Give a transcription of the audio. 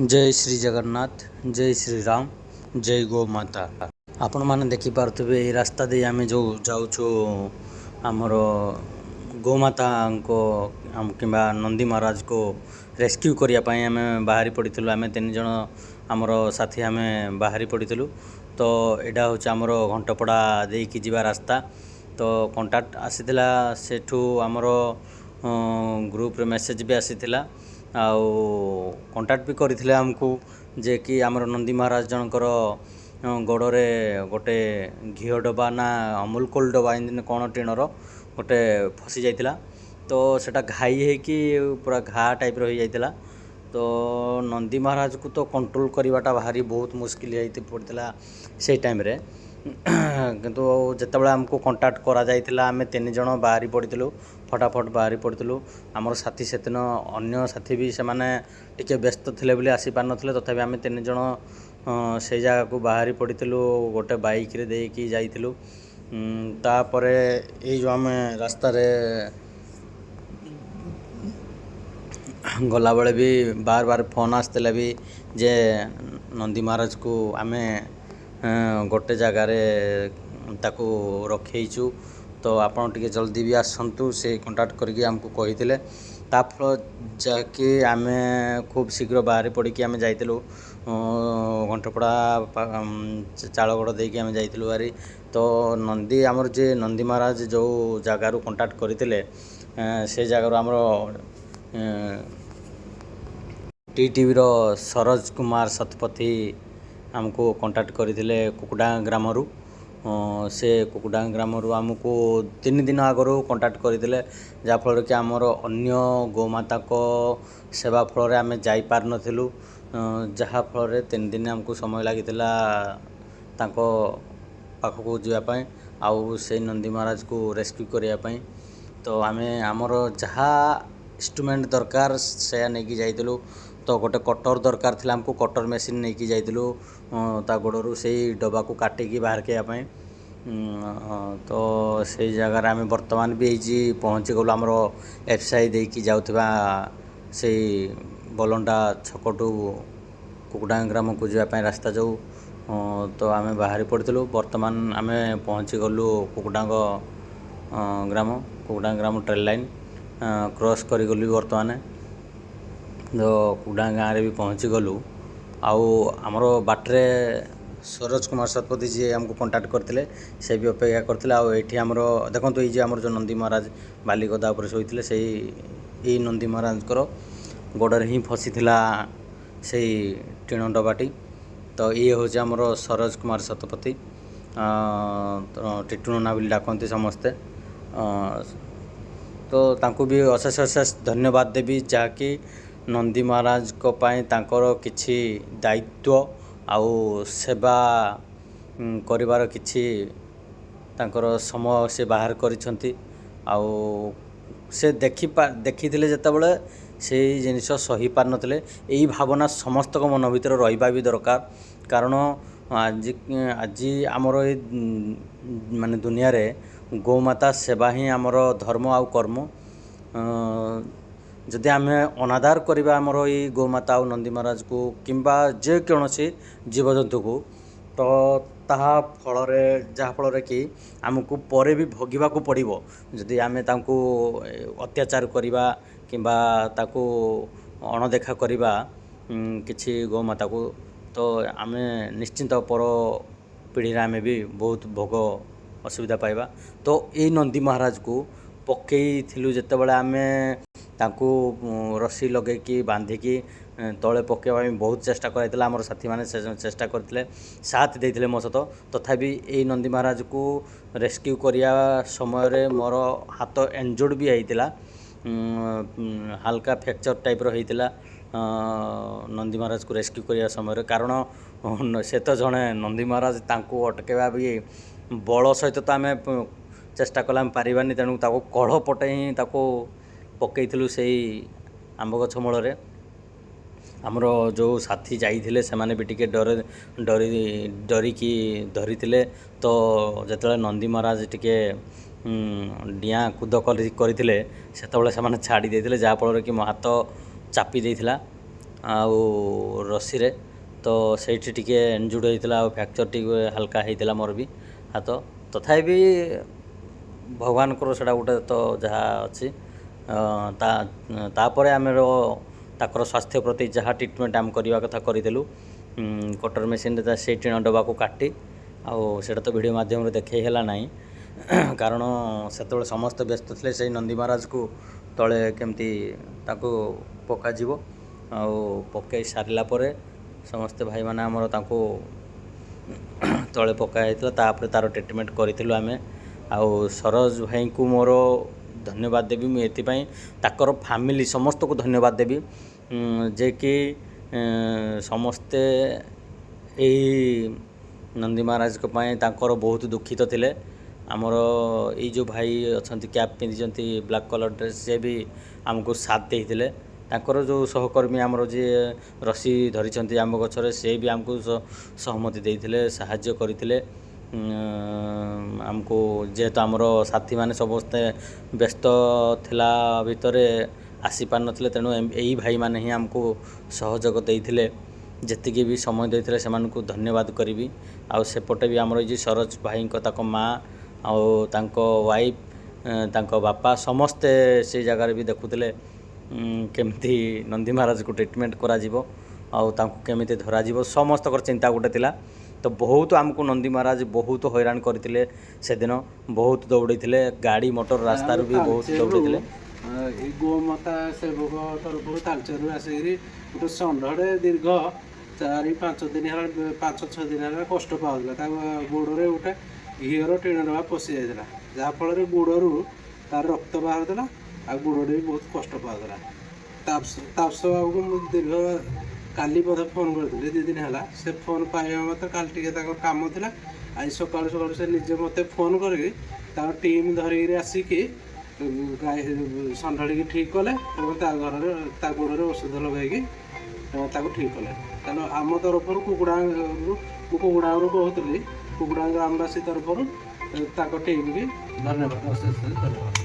जय श्री जगन्नाथ जय श्री राम जय गो माता। आपण मैंने देखिपे ये रास्ता दे आम जो जाऊँ आमर गोमाता को कि नंदी महाराज को रेस्क्यू करने आम बाहरी पड़ू। आम 3 जन आमर साथी आम बाहरी पड़ू। तो यहाँ हूँ आमर घंटपड़ा देकी जीवा रास्ता। तो कंटाक्ट आसीला सेठू आमर ग्रुप रे मेसेज भी आसीला आउ कंटाक्ट भी करथिले हमकू जे कि आमर नंदी महाराज जनकर गोड़े गोटे घीओ डबा ना अमूल कोल डबा एमती कौन टीणर गोटे फसी जाइतिला। तो सेटा घाई है कि पूरा घा टाइप हो जाइतिला। तो नंदी महाराज को तो कंट्रोल करवाटा भारी बहुत मुश्किल पड़ता से टाइम रे। किंतु जितेबाला आमको कंटाक्ट करा जाइतिला आमे 3 जन बाहरी पड़ू फटाफट बाहरी पड़ू। आमर साथी से दिन अन्य साथी भी से माने टिके व्यस्त थे बोली आसी पार नथिले। तथापि आमे 3 जन से जगह को बाहरी पड़ू गोटे बाइक रे देकी जाइतिलु। तापरे ये जो आम रास्ता रे गला बेले भी बार बार फोन आसला भी जे नंदी महाराज को आमे गोटे जगार ताकू रखीचु। तो आपन टिके जल्दी भी आसतु से कंटाक्ट करके आमको कही ताफल जाकि आम खूब शीघ्र बाहरी पड़ी आम जाइलु घंटपड़ा चालगड़ देकी आम जाइलु बारी। तो नंदी आमर जे नंदी महाराज जो जगार कंटाक्ट करते से जगार आमर टीटीवी रो सरोज कुमार शतपथी आमको कंटाक्ट करते कुकुडांगा ग्राम रु। से कुकुडांगा ग्राम रु आमको 3 दिन आगु कंटाक्ट करते जहाँफल कि आमर अन्य गोमाता को सेवा फल आम जापार नथिलु। जहाँफल 3 दिन आमको समय लगी पाखक जावाई आउ से नंदी महाराज को रेस्क्यू करने। तो आम आमर जहाँ इंस्ट्रूमेंट दरकार से नहीं जाइलु। तो गोटे कटर दरकार थी आमको कटर मेसीन नहीं कि जाइलु ता गोड़ू से डबा को काटिकी बाहर करने। तो से जगार आम बर्तमान भी पहुँची गलु आमर एफसाई देकी जाउथबा से बलंडा छकटू कुकुडांगा ग्राम को जावाई रास्ता जो। तो आम बाहरी पड़ू बर्तमान आम पहुँची गलु कुकुडांगा ग्राम ट्रेन लाइन क्रॉस कर गलु बर्तमान। तो कुकुडांगा गाँव भी पहुँची गलु आउ आमर बाटरे सरोज कुमार शतपथी जी आमको कंटाक्ट करते से भी अपेक्षा करते। आठी आमर देखो ये आमर जो नंदी महाराज बाली गदा उपर शोते से यही नंदी महाराज गोड़े ही फसी से टीण डबाटी। तो ये हूँ आमर सरोज कुमार शतपथी टिटू ना बोली डाकती समस्ते। तो तांको भी अशेष अशेष धन्यवाद देवी जहाँकि नंदी महाराज को पाई तांकर किछि दायित्व आउ सेवा करिवार किछि तांकर समय से बाहर करिसंती। आउ से देखिथिले जेतेबेले से जिनिस सही पार नथिले। एही भावना समस्त को मन भितर रहिबा भी दरकार। कारण आज आमर माने दुनिया रे गोमाता सेवा ही आमर धर्म आउ कर्म। जदि आम अनादार करवा आमर ये गोमाता और नंदी महाराज को किंबा जे कौनसी जीवजंतु को तो ताहा फल जहाँ फल कि आमको परे भी भोगवा को पड़ो जदि आम तांको अत्याचार करवा किंबा ताको अणदेखा करवा किछि गोमाता को। तो आम निश्चिंत पर पीढ़ी आम भी बहुत भोग असुविधा पाइबा। तो ये नंदी महाराज को पकई थिलु जेतेबेले आम तांको रस्सी लगे कि बांधिकी तले पकेवा बहुत चेष्टा कराइला। आमर साथी मैंने चेष्टा करते साथ देते मो सहित। तथापि यही नंदी महाराज को रेस्क्यू करिया समय रे मोर हाथ एंजोर्ड भी होता हल्का फ्रैक्चर टाइप होता नंदी महाराज को रेस्क्यू करिया समय रे। कारण से तो जड़े नंदी महाराज तांको अटकेवा भी बल सहित तो आम चेष्टा कला पारिबानी। तेणु ताको कढ़ पटे ही ताको पकईलु से आंब गछ मूल आमर जो साथी जाइए से भी टिके डरिकी धरी। तो जिते नंदी महाराज टिके डिया कूद करते से छाड़ी देते जहाँफल कि मो हाथ चापी देता ଆଉ ରସିରେ। ତ ସେଇଠି ଟିକେ ଏଞ୍ଜୁର୍ଡ଼ ହେଇଥିଲା ଆଉ ଫ୍ରାକ୍ଚର୍ ଟିକେ ହାଲକା ହେଇଥିଲା ମୋର ବି ହାତ। ତଥାପି ଭଗବାନଙ୍କର ସେଇଟା ଗୋଟେ ତ ଯାହା ଅଛି। ତାପରେ ଆମର ତାଙ୍କର ସ୍ୱାସ୍ଥ୍ୟ ପ୍ରତି ଯାହା ଟ୍ରିଟମେଣ୍ଟ ଆମେ କରିବା କଥା କରିଦେଲୁ। କଟର ମେସିନ୍ରେ ସେଇ ଟିଣ ଡବାକୁ କାଟି, ଆଉ ସେଇଟା ତ ଭିଡ଼ିଓ ମାଧ୍ୟମରେ ଦେଖାଇ ହେଲା ନାହିଁ କାରଣ ସେତେବେଳେ ସମସ୍ତେ ବ୍ୟସ୍ତ ଥିଲେ ସେଇ ନନ୍ଦୀ ମହାରାଜକୁ ତଳେ କେମିତି ତାକୁ ପକାଯିବ। ଆଉ ପକାଇ ସାରିଲା ପରେ ସମସ୍ତେ ଭାଇମାନେ ଆମର ତାଙ୍କୁ ତଳେ ପକା ହେଇଥିଲା। ତାପରେ ତା'ର ଟ୍ରିଟମେଣ୍ଟ କରିଥିଲୁ ଆମେ। ଆଉ ସରୋଜ ଭାଇଙ୍କୁ ମୋର ଧନ୍ୟବାଦ ଦେବି ମୁଁ ଏଥିପାଇଁ, ତାଙ୍କର ଫ୍ୟାମିଲି ସମସ୍ତଙ୍କୁ ଧନ୍ୟବାଦ ଦେବି ଯେ କି ସମସ୍ତେ ଏହି ନନ୍ଦୀ ମହାରାଜଙ୍କ ପାଇଁ ତାଙ୍କର ବହୁତ ଦୁଃଖିତ ଥିଲେ। ଆମର ଏଇ ଯେଉଁ ଭାଇ ଅଛନ୍ତି କ୍ୟାପ୍ ପିନ୍ଧିଛନ୍ତି ବ୍ଲାକ୍ କଲର୍ ଡ୍ରେସ୍, ସେ ବି ଆମକୁ ସାଥ ଦେଇଥିଲେ। ତାଙ୍କର ଯେଉଁ ସହକର୍ମୀ ଆମର ଯିଏ ରସି ଧରିଛନ୍ତି ଆମ୍ବ ଗଛରେ, ସେ ବି ଆମକୁ ସହମତି ଦେଇଥିଲେ, ସାହାଯ୍ୟ କରିଥିଲେ ଆମକୁ। ଯେହେତୁ ଆମର ସାଥୀମାନେ ସମସ୍ତେ ବ୍ୟସ୍ତ ଥିଲା ଭିତରେ ଆସିପାରିନଥିଲେ, ତେଣୁ ଏଇ ଭାଇମାନେ ହିଁ ଆମକୁ ସହଯୋଗ ଦେଇଥିଲେ। ଯେତିକି ବି ସମୟ ଦେଇଥିଲେ ସେମାନଙ୍କୁ ଧନ୍ୟବାଦ କରିବି। ଆଉ ସେପଟେ ବି ଆମର ଏଇ ଯେ ସରୋଜ ଭାଇଙ୍କ ତାଙ୍କ ମା ଆଉ ତାଙ୍କ ୱାଇଫ୍, ତାଙ୍କ ବାପା ସମସ୍ତେ ସେଇ ଜାଗାରେ ବି ଦେଖୁଥିଲେ କେମିତି ନନ୍ଦୀ ମହାରାଜକୁ ଟ୍ରିଟମେଣ୍ଟ କରାଯିବ ଆଉ ତାଙ୍କୁ କେମିତି ଧରାଯିବ, ସମସ୍ତଙ୍କର ଚିନ୍ତା ଗୋଟେ ଥିଲା। ତ ବହୁତ ଆମକୁ ନନ୍ଦୀ ମହାରାଜ ବହୁତ ହଇରାଣ କରିଥିଲେ ସେଦିନ, ବହୁତ ଦୌଡ଼ିଥିଲେ, ଗାଡ଼ି ମଟର ରାସ୍ତାରୁ ବି ବହୁତ ଦୌଡ଼ିଥିଲେ। ଏଇ ଗୋମାତା ସେବକ ତରଫରୁ ତାଳଚେରରୁ ଆସିକିରି ଗୋଟେ ଷଣ୍ଢଟେ ଦୀର୍ଘ 4-5 ଦିନ ହେଲା, 5-6 ଦିନ ହେଲା କଷ୍ଟ ପାଉଥିଲା। ତା ଗୋଡ଼ରେ ଗୋଟେ ଘିଅର ଟିଣ ଡବା ପଶି ଯାଇଥିଲା, ଯାହାଫଳରେ ଗୋଡ଼ରୁ ତାର ରକ୍ତ ବାହାରୁଥିଲା ଆଉ ଗୋଡ଼ରେ ବି ବହୁତ କଷ୍ଟ ପାଉଥିଲା। ତାପସ ବାବୁକୁ ମୁଁ ଦୀର୍ଘ କାଲି ବୋଧେ ଫୋନ୍ କରିଥିଲି, 2 ଦିନ ହେଲା। ସେ ଫୋନ୍ ପାଇବା ମାତ୍ରେ କାଲି ଟିକେ ତାଙ୍କର କାମ ଥିଲା, ଆଜି ସକାଳୁ ସକାଳୁ ସେ ନିଜେ ମୋତେ ଫୋନ୍ କରିକି ତାଙ୍କ ଟିମ୍ ଧରିକିରି ଆସିକି ଷଣ୍ଢଟିକି ଠିକ୍ କଲେ ଏବଂ ତା ଗୋଡ଼ରେ ଔଷଧ ଲଗାଇକି ତାକୁ ଠିକ୍ କଲେ। ତେଣୁ ଆମ ତରଫରୁ ମୁଁ କୁକୁଡ଼ାରୁ କହୁଥିଲି, କୁକୁଡ଼ାଙ୍କ ଗ୍ରାମବାସୀ ତରଫରୁ ତାଙ୍କ ଟିମ୍କି ଧନ୍ୟବାଦ ଅଶେଷ ଧନ୍ୟବାଦ।